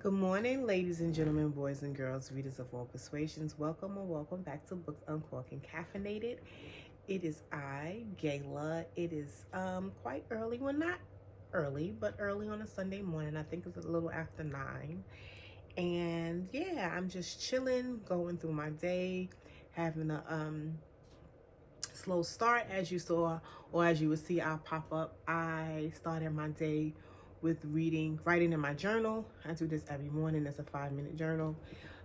Good morning, ladies and gentlemen, boys and girls, readers of all persuasions. Welcome or welcome back to Books Uncorked and Caffeinated. It is I, Gayla. It is quite early. Well, not early, but early on a Sunday morning. I think it's a little after 9. And yeah, I'm just chilling, going through my day, having a slow start as you saw, or as you would see, I'll pop up. I started my day with writing in my journal. I do this every morning. It's a 5-minute journal.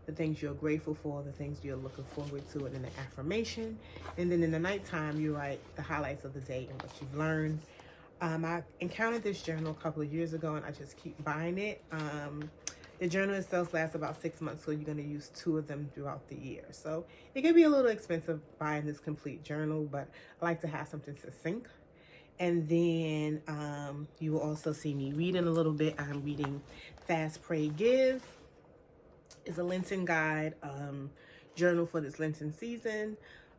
The things you're grateful for, the things you're looking forward to, and then the affirmation. And then in the nighttime, you write the highlights of the day and what you've learned. I encountered this journal a couple of years ago, and I just keep buying it. The journal itself lasts about 6 months, so you're going to use 2 of them throughout the year. So it can be a little expensive buying this complete journal, but I like to have something succinct. And then you will also see me reading a little bit. I'm reading Fast, Pray, Give. It's a Lenten guide journal for this Lenten season.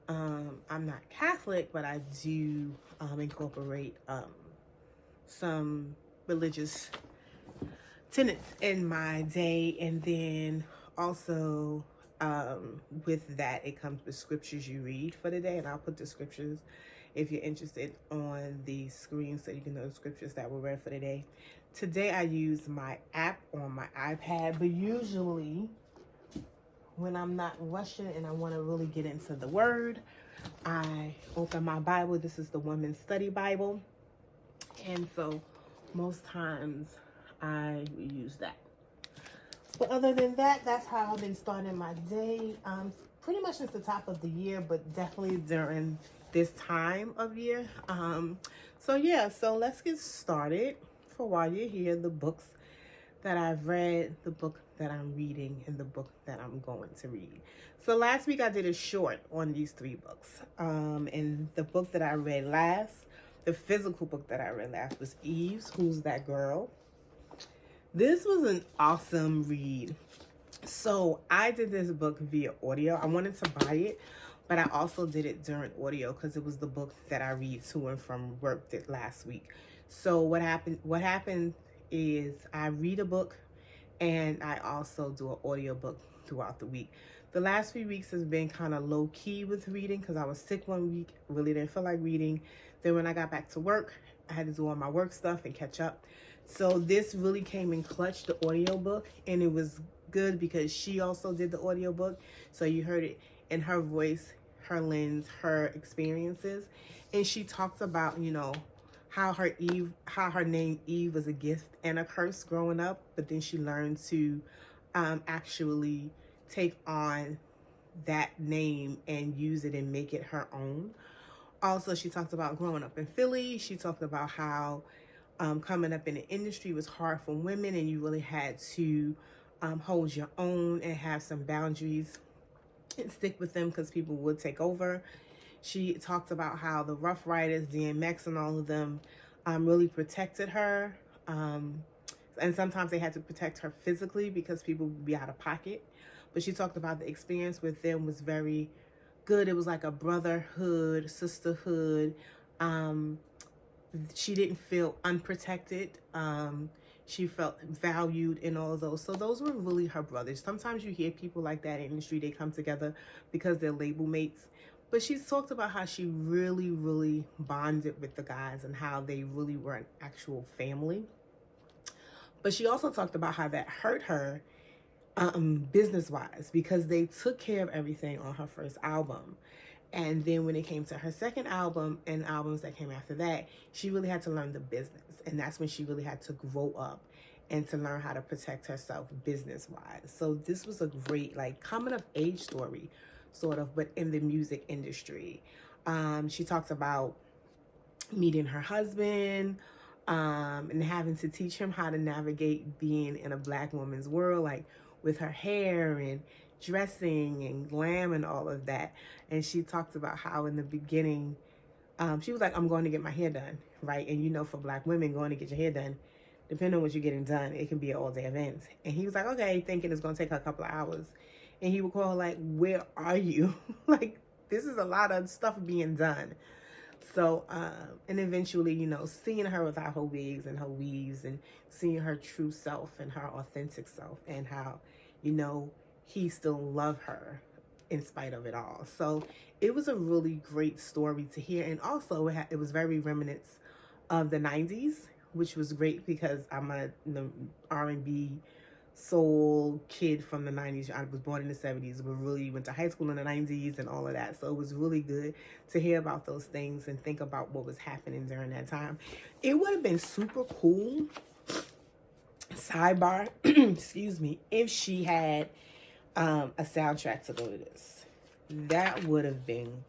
I'm not Catholic, but I do incorporate some religious tenets in my day. And then also with that, it comes with scriptures you read for the day. And I'll put the scriptures, if you're interested, on the screen so you can know the scriptures that were read for the day. Today I use my app on my iPad, but usually when I'm not rushing and I want to really get into the word, I open my Bible. This is the Women's Study Bible. And so most times I use that. But other than that, that's how I've been starting my day. Pretty much since the top of the year, but definitely during this time of year. So let's get started. For while you're here, the books that I've read, the book that I'm reading, and the book that I'm going to read. So last week I did a short on these 3 books. And the book that I read last, the physical book that I read last, was Eve's Who's That Girl? This was an awesome read. So I did this book via audio. I wanted to buy it, but I also did it during audio because it was the book that I read to and from work last week. So what happened is I read a book and I also do an audio book throughout the week. The last few weeks has been kind of low key with reading because I was sick one week, really didn't feel like reading. Then when I got back to work, I had to do all my work stuff and catch up. So this really came in clutch, the audio book, and it was good because she also did the audio book. So you heard it in her voice, her lens, her experiences. And she talked about, how her name Eve was a gift and a curse growing up, but then she learned to actually take on that name and use it and make it her own. Also, she talked about growing up in Philly. She talked about how coming up in the industry was hard for women and you really had to hold your own and have some boundaries and stick with them because people would take over. She talked about how the Rough Riders, DMX and all of them really protected her. And sometimes they had to protect her physically because people would be out of pocket. But she talked about the experience with them was very good. It was like a brotherhood, sisterhood. She didn't feel unprotected. She felt valued in all of those. So those were really her brothers. Sometimes you hear people like that in the industry, they come together because they're label mates. But she's talked about how she really, really bonded with the guys and how they really were an actual family. But she also talked about how that hurt her business-wise because they took care of everything on her first album. And then when it came to her second album and albums that came after that, she really had to learn the business. And that's when she really had to grow up and to learn how to protect herself business-wise. So this was a great, coming of age story, sort of, but in the music industry. She talks about meeting her husband and having to teach him how to navigate being in a Black woman's world, like with her hair and dressing and glam and all of that. And she talked about how in the beginning, she was like, I'm going to get my hair done, right? And for Black women, going to get your hair done, depending on what you're getting done, it can be an all-day event. And he was like, okay, thinking it's going to take her a couple of hours. And he would call her like, where are you? Like, this is a lot of stuff being done. So, and eventually, you know, seeing her without her wigs and her weaves and seeing her true self and her authentic self and how, you know, he still loved her in spite of it all. So it was a really great story to hear. And also it was very reminiscent of the 90s, which was great because I'm a R&B soul kid from the 90s. I was born in the 70s, but really went to high school in the 90s and all of that. So it was really good to hear about those things and think about what was happening during that time. It would have been super cool, sidebar, excuse me, if she had a soundtrack to go to this. That would have been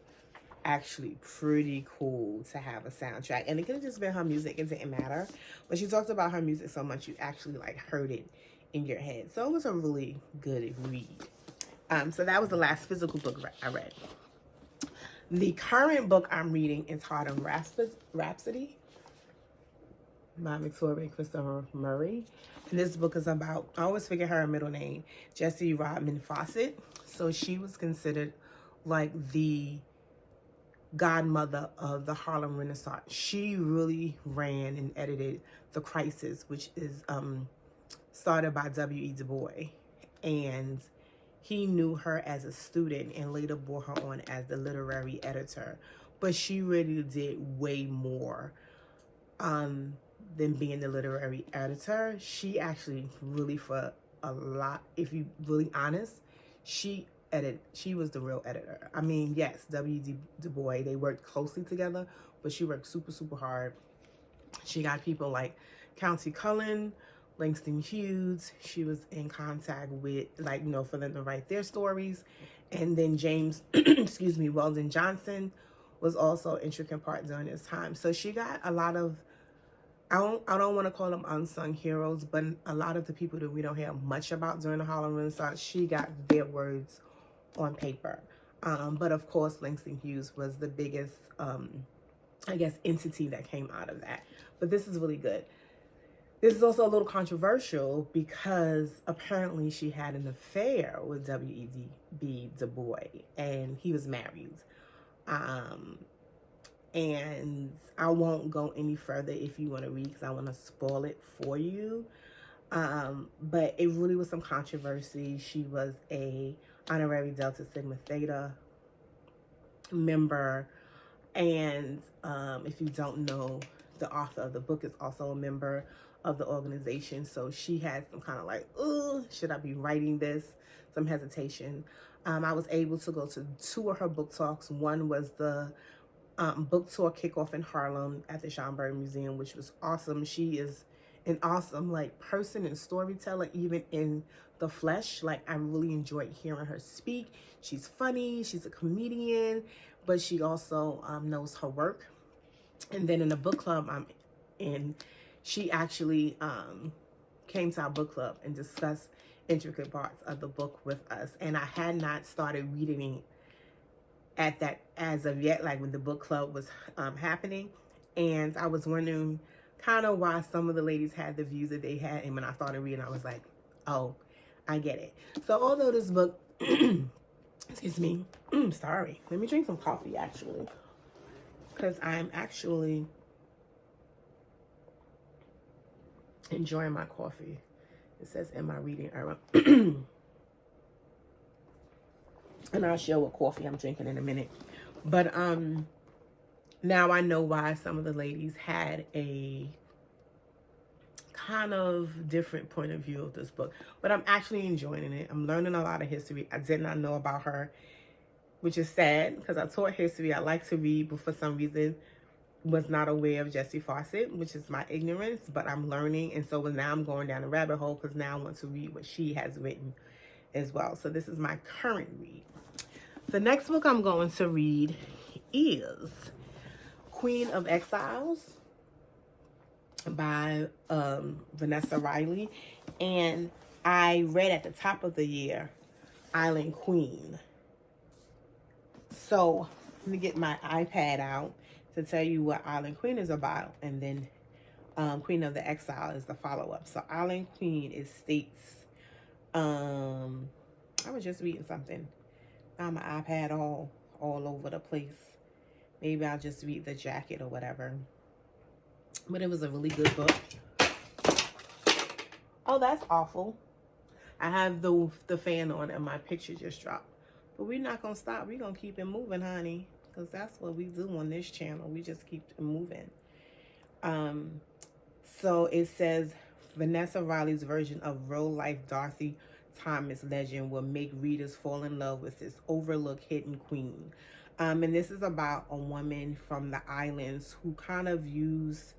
actually pretty cool to have a soundtrack, and it could have just been her music. It didn't matter, but she talked about her music so much you actually like heard it in your head. So it was a really good read. So that was the last physical book I read. The current book I'm reading is Harlem Rhapsody by Victoria Christopher Murray. And this book is about, I always forget her middle name, Jessie Rodman Fawcett. So she was considered like the godmother of the Harlem Renaissance. She really ran and edited The Crisis, which is started by W.E. Du Bois. And he knew her as a student and later brought her on as the literary editor. But she really did way more than being the literary editor. She actually really, for a lot, if you really honest, she was the real editor. I mean, yes, W.E. Du Bois, they worked closely together, but she worked super hard. She got people like Countee Cullen, Langston Hughes. She was in contact with, like, you know, for them to write their stories. And then James, excuse me, Weldon Johnson was also an intricate part during this time. So she got a lot of, I don't want to call them unsung heroes, but a lot of the people that we don't hear much about during the Harlem Renaissance, she got their words on paper. But of course, Langston Hughes was the biggest, I guess, entity that came out of that. But this is really good. This is also a little controversial because apparently she had an affair with W.E.B. Du Bois, and he was married. And I won't go any further if you want to read because I want to spoil it for you. But it really was some controversy. She was a honorary Delta Sigma Theta member. And if you don't know, the author of the book is also a member of the organization. So she had some kind of like, oh, should I be writing this? Some hesitation. I was able to go to 2 of her book talks. One was the book tour kickoff in Harlem at the Schomburg Museum, which was awesome. She is an awesome like person and storyteller, even in the flesh. Like, I really enjoyed hearing her speak. She's funny, she's a comedian, but she also knows her work. And then in the book club I'm in, she actually came to our book club and discussed intricate parts of the book with us. And I had not started reading at that as of yet, like when the book club was happening. And I was wondering kind of why some of the ladies had the views that they had. And when I started reading, I was like, oh, I get it. So although this book, excuse me, sorry, let me drink some coffee actually, because I'm actually enjoying my coffee. It says in my reading era. And I'll share what coffee I'm drinking in a minute. But now I know why some of the ladies had a kind of different point of view of this book. But I'm actually enjoying it. I'm learning a lot of history I did not know about her, which is sad because I taught history. I like to read, but for some reason was not aware of Jessie Fawcett, which is my ignorance, but I'm learning. And so now I'm going down a rabbit hole because now I want to read what she has written as well. So this is my current read. The next book I'm going to read is Queen of Exiles by Vanessa Riley. And I read at the top of the year, Island Queen. So let me get my iPad out to tell you what Island Queen is about. And then Queen of the Exile is the follow-up. So Island Queen states, I was just reading something. Now my iPad all over the place. maybe I'll just read the jacket or whatever. But it was a really good book. Oh, that's awful. I have the fan on and my picture just dropped. But we're not going to stop. We're going to keep it moving, honey. Because that's what we do on this channel. We just keep it moving. So it says, Vanessa Riley's version of real-life Dorothy Thomas legend will make readers fall in love with this overlooked hidden queen. And this is about a woman from the islands who kind of used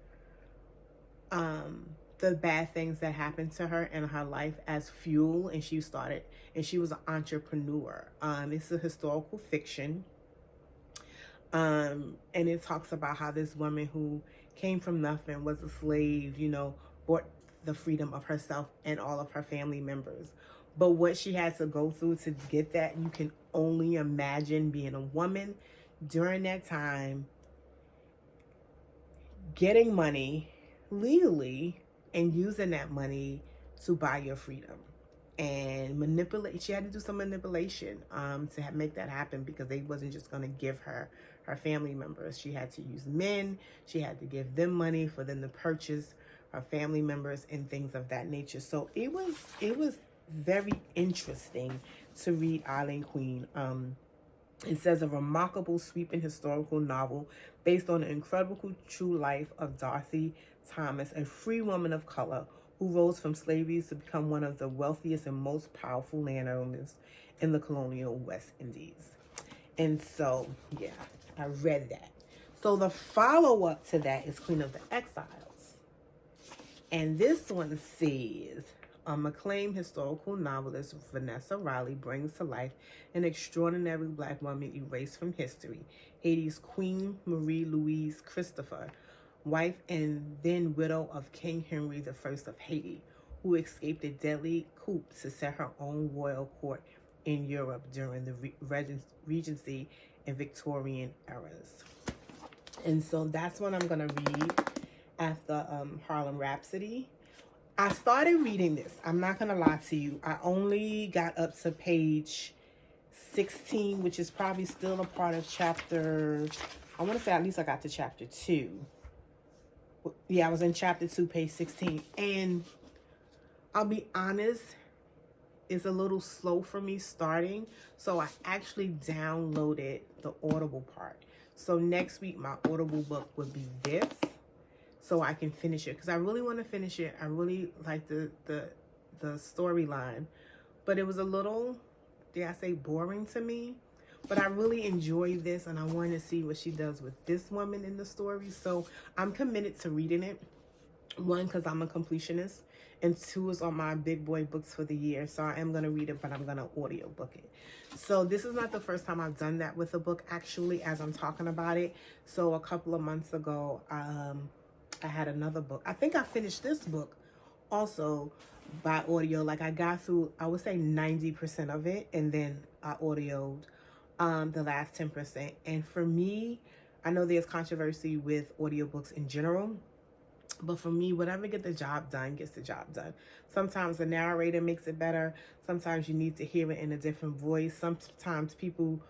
the bad things that happened to her in her life as fuel, and she was an entrepreneur. It's a historical fiction. And it talks about how this woman who came from nothing, was a slave, bought the freedom of herself and all of her family members. But what she had to go through to get that, you can only imagine being a woman during that time, getting money legally and using that money to buy your freedom. And she had to do some manipulation to make that happen, because they wasn't just going to give her family members. She had to use men. She had to give them money for them to purchase her family members and things of that nature. So it was very interesting to read Island Queen. It says, a remarkable, sweeping historical novel based on the incredible true life of Dorothy Thomas, a free woman of color who rose from slavery to become one of the wealthiest and most powerful landowners in the colonial West Indies. And so, yeah, I read that. So the follow-up to that is Queen of the Exiles. And this one says, acclaimed historical novelist Vanessa Riley brings to life an extraordinary Black woman erased from history, Haiti's Queen Marie Louise Christopher, wife and then widow of King Henry I of Haiti, who escaped a deadly coup to set her own royal court in Europe during the Regency and Victorian eras. And so that's what I'm going to read after Harlem Rhapsody. I started reading this. I'm not going to lie to you. I only got up to page 16, which is probably still a part of chapter, I want to say at least I got to chapter 2. Yeah, I was in chapter 2, page 16. And I'll be honest, it's a little slow for me starting. So I actually downloaded the Audible part. So next week, my Audible book would be this, so I can finish it. Because I really want to finish it. I really like the storyline. But it was a little, dare I say, boring to me. But I really enjoyed this, and I wanted to see what she does with this woman in the story. So I'm committed to reading it. One, because I'm a completionist, and two, is on my big boy books for the year. So I am going to read it, but I'm going to audiobook it. So this is not the first time I've done that with a book, actually, as I'm talking about it. So a couple of months ago, I had another book. I think I finished this book also by audio. Like, I got through, I would say 90% of it, and then I audioed the last 10%. And for me, I know there's controversy with audiobooks in general, but for me, whatever gets the job done gets the job done. Sometimes the narrator makes it better. Sometimes you need to hear it in a different voice. Sometimes people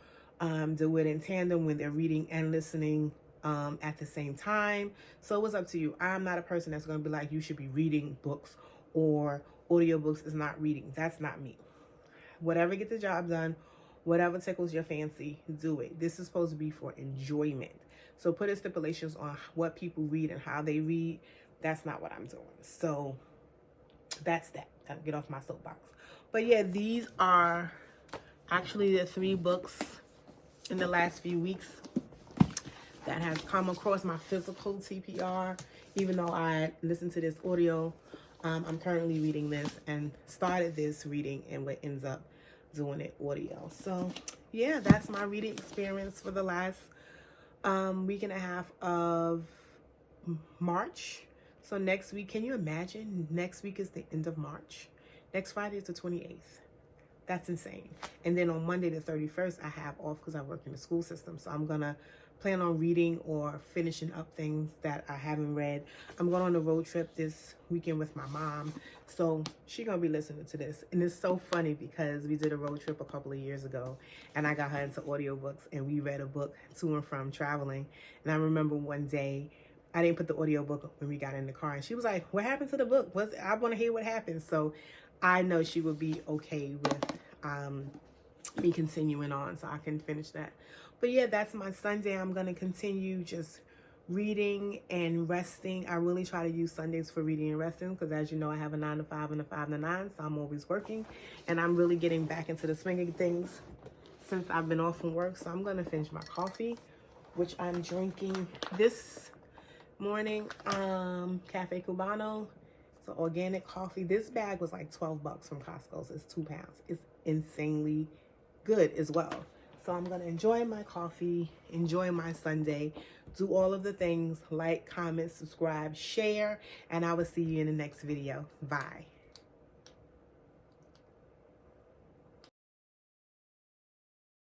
do it in tandem when they're reading and listening at the same time. So it was up to you. I'm not a person that's going to be like, you should be reading books, or audiobooks is not reading. That's not me. Whatever gets the job done, whatever tickles your fancy, do it. This is supposed to be for enjoyment. So put stipulations on what people read and how they read. That's not what I'm doing. So that's that. Gotta get off my soapbox. But yeah, these are actually the 3 books in the last few weeks that has come across my physical TPR. Even though I listened to this audio, I'm currently reading this and started this reading and what ends up doing it audio. So yeah, that's my reading experience for the last week and a half of March. So next week, can you imagine? Next week is the end of March. Next Friday is the 28th. That's insane. And then on Monday the 31st, I have off because I work in the school system. So I'm going to plan on reading or finishing up things that I haven't read. I'm going on a road trip this weekend with my mom, so she's gonna be listening to this. And it's so funny because we did a road trip a couple of years ago and I got her into audiobooks, and we read a book to and from traveling. And I remember one day I didn't put the audiobook when we got in the car, and she was like, what happened to the book? I want to hear what happened. So I know she would be okay with me continuing on, so I can finish that. But yeah, that's my Sunday. I'm going to continue just reading and resting. I really try to use Sundays for reading and resting because, as you know, I have a 9 to 5 and a 5 to 9, so I'm always working. And I'm really getting back into the swing of things since I've been off from work. So I'm going to finish my coffee, which I'm drinking this morning. Cafe Cubano. It's an organic coffee. This bag was like $12 from Costco, so it's 2 pounds. It's insanely good as well. So I'm gonna enjoy my coffee, enjoy my Sunday, do all of the things, like, comment, subscribe, share, and I will see you in the next video. Bye.